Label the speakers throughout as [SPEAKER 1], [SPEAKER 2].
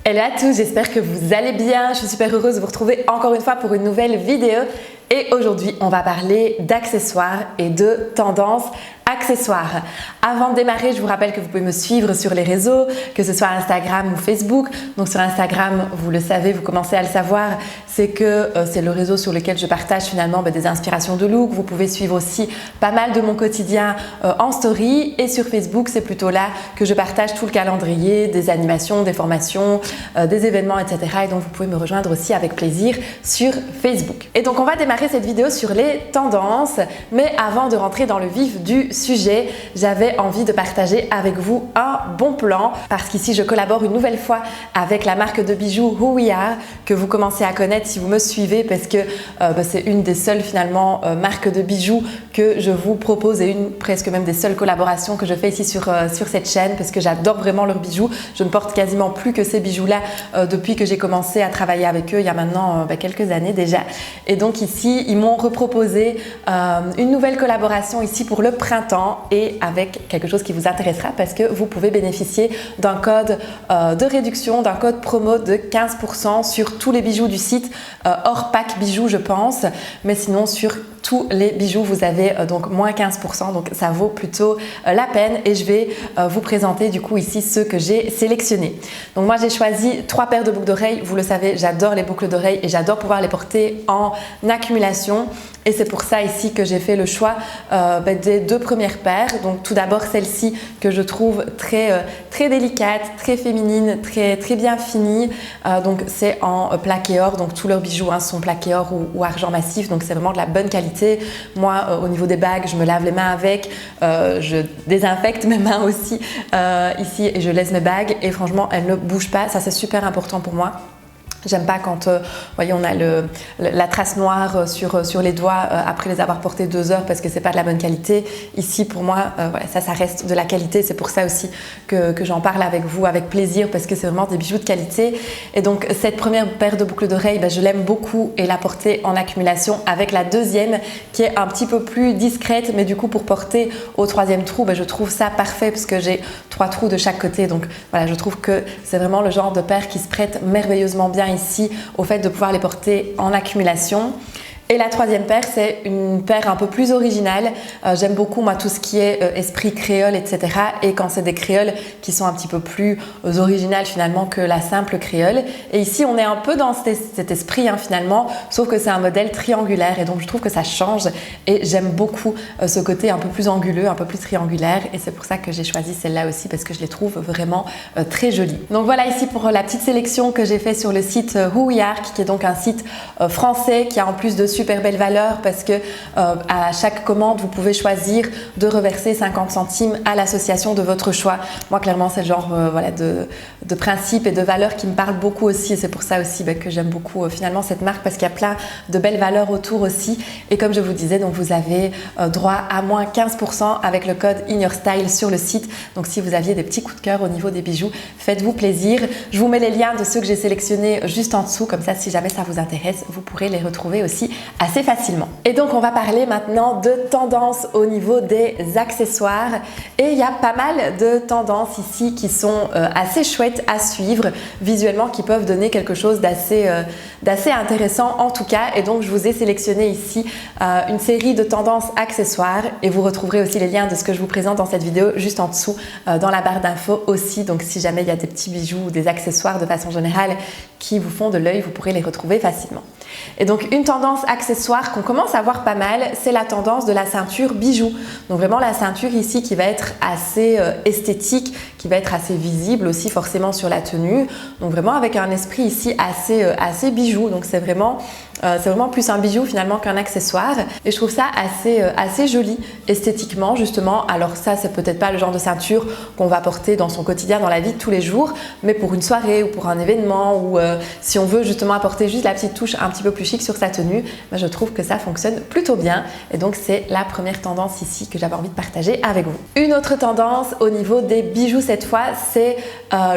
[SPEAKER 1] Hello à tous, j'espère que vous allez bien. Je suis super heureuse de vous retrouver encore une fois pour une nouvelle vidéo. Et aujourd'hui, on va parler d'accessoires et de tendances accessoires. Avant de démarrer, je vous rappelle que vous pouvez me suivre sur les réseaux, que ce soit Instagram ou Facebook. Donc sur Instagram, vous le savez, vous commencez à le savoir, c'est que c'est le réseau sur lequel je partage finalement des inspirations de look. Vous pouvez suivre aussi pas mal de mon quotidien en story. Et sur Facebook, c'est plutôt là que je partage tout le calendrier des animations, des formations, des événements, etc. Et donc vous pouvez me rejoindre aussi avec plaisir sur Facebook. Et donc on va démarrer cette vidéo sur les tendances. Mais avant de rentrer dans le vif du sujet, j'avais envie de partager avec vous un bon plan parce qu'ici je collabore une nouvelle fois avec la marque de bijoux Who We Are que vous commencez à connaître si vous me suivez parce que c'est une des seules finalement marques de bijoux que je vous propose et presque même des seules collaborations que je fais ici sur cette chaîne parce que j'adore vraiment leurs bijoux. Je ne porte quasiment plus que ces bijoux là depuis que j'ai commencé à travailler avec eux il y a maintenant quelques années déjà. Et donc ici ils m'ont reproposé une nouvelle collaboration ici pour le printemps et avec quelque chose qui vous intéressera parce que vous pouvez bénéficier d'un code de réduction, d'un code promo de 15% sur tous les bijoux du site, hors pack bijoux je pense, mais sinon sur tous les bijoux vous avez donc moins 15%, donc ça vaut plutôt la peine et je vais vous présenter du coup ici ceux que j'ai sélectionnés. Donc moi j'ai choisi 3 paires de boucles d'oreilles, vous le savez j'adore les boucles d'oreilles et j'adore pouvoir les porter en accumulation. Et c'est pour ça ici que j'ai fait le choix des 2 premières paires. Donc tout d'abord celle-ci que je trouve très délicate, très féminine, très bien finie. Donc c'est en plaqué or, donc tous leurs bijoux sont plaqués or ou argent massif, donc c'est vraiment de la bonne qualité. Moi au niveau des bagues, je me lave les mains avec, je désinfecte mes mains aussi ici et je laisse mes bagues et franchement elles ne bougent pas, ça c'est super important pour moi. J'aime pas quand voyez, on a la trace noire sur les doigts après les avoir portés 2 heures parce que c'est pas de la bonne qualité. Ici pour moi voilà, ça reste de la qualité, c'est pour ça aussi que j'en parle avec vous avec plaisir parce que c'est vraiment des bijoux de qualité. Et donc cette première paire de boucles d'oreilles je l'aime beaucoup et la porter en accumulation avec la deuxième qui est un petit peu plus discrète mais du coup pour porter au 3e trou je trouve ça parfait parce que j'ai 3 trous de chaque côté, donc voilà, je trouve que c'est vraiment le genre de paire qui se prête merveilleusement bien ici au fait de pouvoir les porter en accumulation. Et la 3e paire, c'est une paire un peu plus originale. J'aime beaucoup moi tout ce qui est esprit créole, etc. Et quand c'est des créoles qui sont un petit peu plus originales finalement que la simple créole. Et ici, on est un peu dans cet esprit finalement, sauf que c'est un modèle triangulaire et donc je trouve que ça change. Et j'aime beaucoup ce côté un peu plus anguleux, un peu plus triangulaire. Et c'est pour ça que j'ai choisi celle-là aussi parce que je les trouve vraiment très jolies. Donc voilà ici pour la petite sélection que j'ai fait sur le site Who We Are, qui est donc un site français qui a en plus de super belle valeur parce que à chaque commande vous pouvez choisir de reverser 50 centimes à l'association de votre choix. Moi clairement c'est le genre voilà, de principe et de valeurs qui me parlent beaucoup aussi et c'est pour ça aussi que j'aime beaucoup finalement cette marque parce qu'il y a plein de belles valeurs autour aussi et comme je vous disais donc vous avez droit à moins 15% avec le code InYourStyle sur le site. Donc si vous aviez des petits coups de cœur au niveau des bijoux, faites-vous plaisir. Je vous mets les liens de ceux que j'ai sélectionnés juste en dessous, comme ça si jamais ça vous intéresse vous pourrez les retrouver aussi assez facilement. Et donc on va parler maintenant de tendances au niveau des accessoires et il y a pas mal de tendances ici qui sont assez chouettes à suivre visuellement, qui peuvent donner quelque chose d'assez intéressant en tout cas. Et donc je vous ai sélectionné ici une série de tendances accessoires et vous retrouverez aussi les liens de ce que je vous présente dans cette vidéo juste en dessous dans la barre d'infos aussi. Donc si jamais il y a des petits bijoux ou des accessoires de façon générale qui vous font de l'œil, vous pourrez les retrouver facilement. Et donc une tendance accessoire qu'on commence à voir pas mal, c'est la tendance de la ceinture bijou. Donc vraiment la ceinture ici qui va être assez esthétique, qui va être assez visible aussi forcément sur la tenue. Donc vraiment avec un esprit ici assez bijou. Donc c'est vraiment plus un bijou finalement qu'un accessoire et je trouve ça assez joli esthétiquement justement. Alors ça c'est peut-être pas le genre de ceinture qu'on va porter dans son quotidien, dans la vie de tous les jours, mais pour une soirée ou pour un événement ou si on veut justement apporter juste la petite touche un petit peu plus chic sur sa tenue, je trouve que ça fonctionne plutôt bien et donc c'est la première tendance ici que j'avais envie de partager avec vous. Une autre tendance au niveau des bijoux cette fois, c'est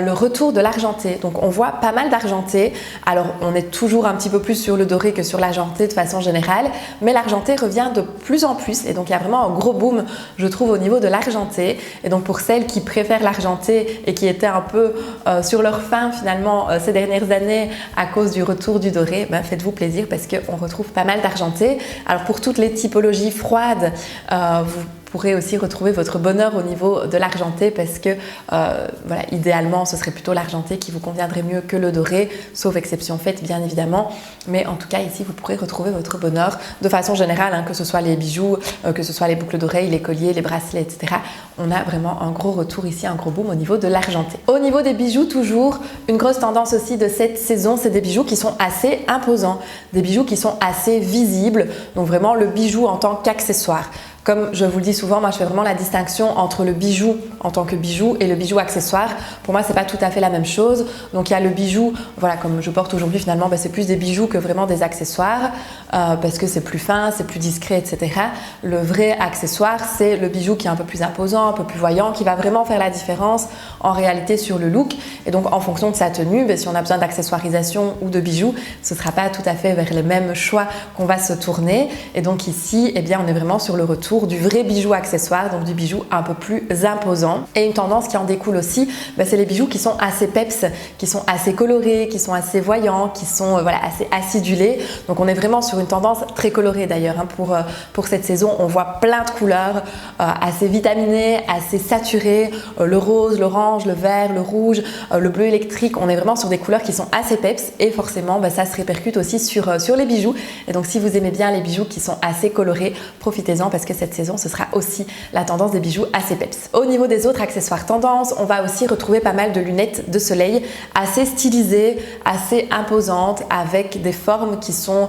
[SPEAKER 1] le retour de l'argenté. Donc on voit pas mal d'argenté. Alors on est toujours un petit peu plus sur le doré que sur l'argenté de façon générale, mais l'argenté revient de plus en plus et donc il y a vraiment un gros boom, je trouve, au niveau de l'argenté. Et donc pour celles qui préfèrent l'argenté et qui étaient un peu sur leur faim finalement ces dernières années à cause du retour du doré, faites-vous plaisir parce qu'on retrouve pas mal d'argenté. Alors pour toutes les typologies froides, vous pourrez aussi retrouver votre bonheur au niveau de l'argenté parce que voilà, idéalement ce serait plutôt l'argenté qui vous conviendrait mieux que le doré, sauf exception faite bien évidemment, mais en tout cas ici vous pourrez retrouver votre bonheur de façon générale, hein, que ce soit les bijoux, que ce soit les boucles d'oreilles, les colliers, les bracelets, etc. On a vraiment un gros retour ici, un gros boom au niveau de l'argenté. Au niveau des bijoux, toujours une grosse tendance aussi de cette saison, c'est des bijoux qui sont assez imposants, des bijoux qui sont assez visibles, donc vraiment le bijou en tant qu'accessoire. Comme je vous le dis souvent, moi je fais vraiment la distinction entre le bijou en tant que bijou et le bijou accessoire. Pour moi, c'est pas tout à fait la même chose. Donc il y a le bijou, voilà, comme je porte aujourd'hui finalement, c'est plus des bijoux que vraiment des accessoires parce que c'est plus fin, c'est plus discret, etc. Le vrai accessoire, c'est le bijou qui est un peu plus imposant, un peu plus voyant, qui va vraiment faire la différence en réalité sur le look. Et donc en fonction de sa tenue, si on a besoin d'accessoirisation ou de bijoux, ce ne sera pas tout à fait vers les mêmes choix qu'on va se tourner. Et donc ici, on est vraiment sur le retour du vrai bijou accessoire, donc du bijou un peu plus imposant. Et une tendance qui en découle aussi, c'est les bijoux qui sont assez peps, qui sont assez colorés, qui sont assez voyants, qui sont assez acidulés. Donc on est vraiment sur une tendance très colorée d'ailleurs, hein, pour cette saison. On voit plein de couleurs assez vitaminées, assez saturées, le rose, l'orange, le vert, le rouge, le bleu électrique. On est vraiment sur des couleurs qui sont assez peps et forcément ça se répercute aussi sur les bijoux. Et donc si vous aimez bien les bijoux qui sont assez colorés, profitez-en parce que cette saison, ce sera aussi la tendance des bijoux assez peps. Au niveau des autres accessoires tendance, on va aussi retrouver pas mal de lunettes de soleil assez stylisées, assez imposantes, avec des formes qui sont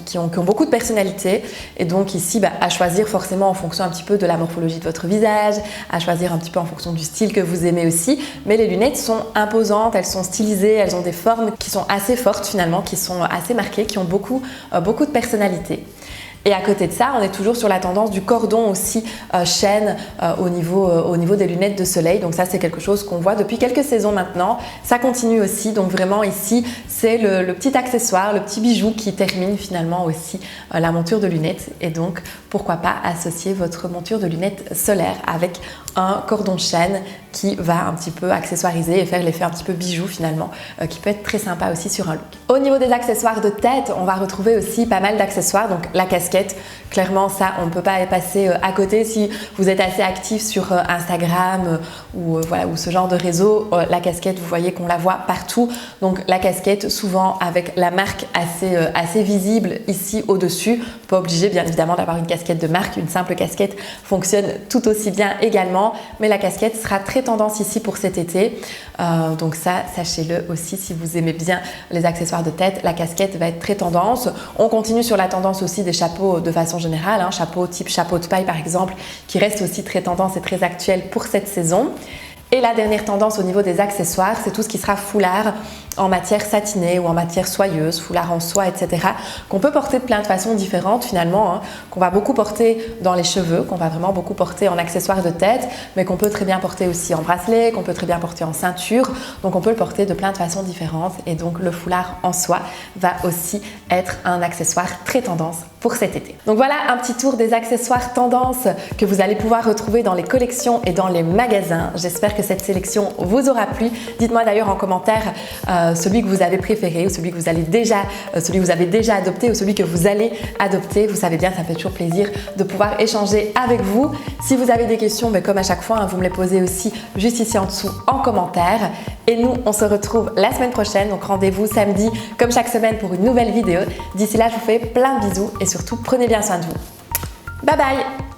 [SPEAKER 1] qui ont beaucoup de personnalité. Et donc ici, à choisir forcément en fonction un petit peu de la morphologie de votre visage, à choisir un petit peu en fonction du style que vous aimez aussi. Mais les lunettes sont imposantes, elles sont stylisées, elles ont des formes qui sont assez fortes finalement, qui sont assez marquées, qui ont beaucoup de personnalité. Et à côté de ça, on est toujours sur la tendance du cordon aussi chaîne au niveau des lunettes de soleil. Donc ça, c'est quelque chose qu'on voit depuis quelques saisons maintenant. Ça continue aussi. Donc vraiment ici, c'est le petit accessoire, le petit bijou qui termine finalement aussi la monture de lunettes. Et donc, pourquoi pas associer votre monture de lunettes solaire avec un cordon chaîne qui va un petit peu accessoiriser et faire l'effet un petit peu bijou finalement, qui peut être très sympa aussi sur un look. Au niveau des accessoires de tête, on va retrouver aussi pas mal d'accessoires. Donc la casquette, clairement ça on ne peut pas passer à côté si vous êtes assez actif sur Instagram ou ce genre de réseau. La casquette, vous voyez qu'on la voit partout. Donc la casquette souvent avec la marque assez visible ici au-dessus. Pas obligé bien évidemment d'avoir une casquette de marque, une simple casquette fonctionne tout aussi bien également, mais la casquette sera très tendance ici pour cet été. Donc ça, sachez-le aussi, si vous aimez bien les accessoires de tête, la casquette va être très tendance. On continue sur la tendance aussi des chapeaux de façon générale, hein, chapeau type chapeau de paille par exemple, qui reste aussi très tendance et très actuel pour cette saison. Et la dernière tendance au niveau des accessoires, c'est tout ce qui sera foulard en matière satinée ou en matière soyeuse, foulard en soie, etc. qu'on peut porter de plein de façons différentes finalement, hein, qu'on va beaucoup porter dans les cheveux, qu'on va vraiment beaucoup porter en accessoires de tête, mais qu'on peut très bien porter aussi en bracelet, qu'on peut très bien porter en ceinture. Donc on peut le porter de plein de façons différentes et donc le foulard en soie va aussi être un accessoire très tendance pour cet été. Donc voilà un petit tour des accessoires tendance que vous allez pouvoir retrouver dans les collections et dans les magasins. J'espère que cette sélection vous aura plu. Dites-moi d'ailleurs en commentaire celui que vous avez préféré ou celui que vous avez déjà adopté ou celui que vous allez adopter. Vous savez bien, ça me fait toujours plaisir de pouvoir échanger avec vous. Si vous avez des questions, comme à chaque fois, hein, vous me les posez aussi juste ici en dessous en commentaire. Et nous, on se retrouve la semaine prochaine. Donc rendez-vous samedi comme chaque semaine pour une nouvelle vidéo. D'ici là, je vous fais plein de bisous et surtout, prenez bien soin de vous. Bye bye!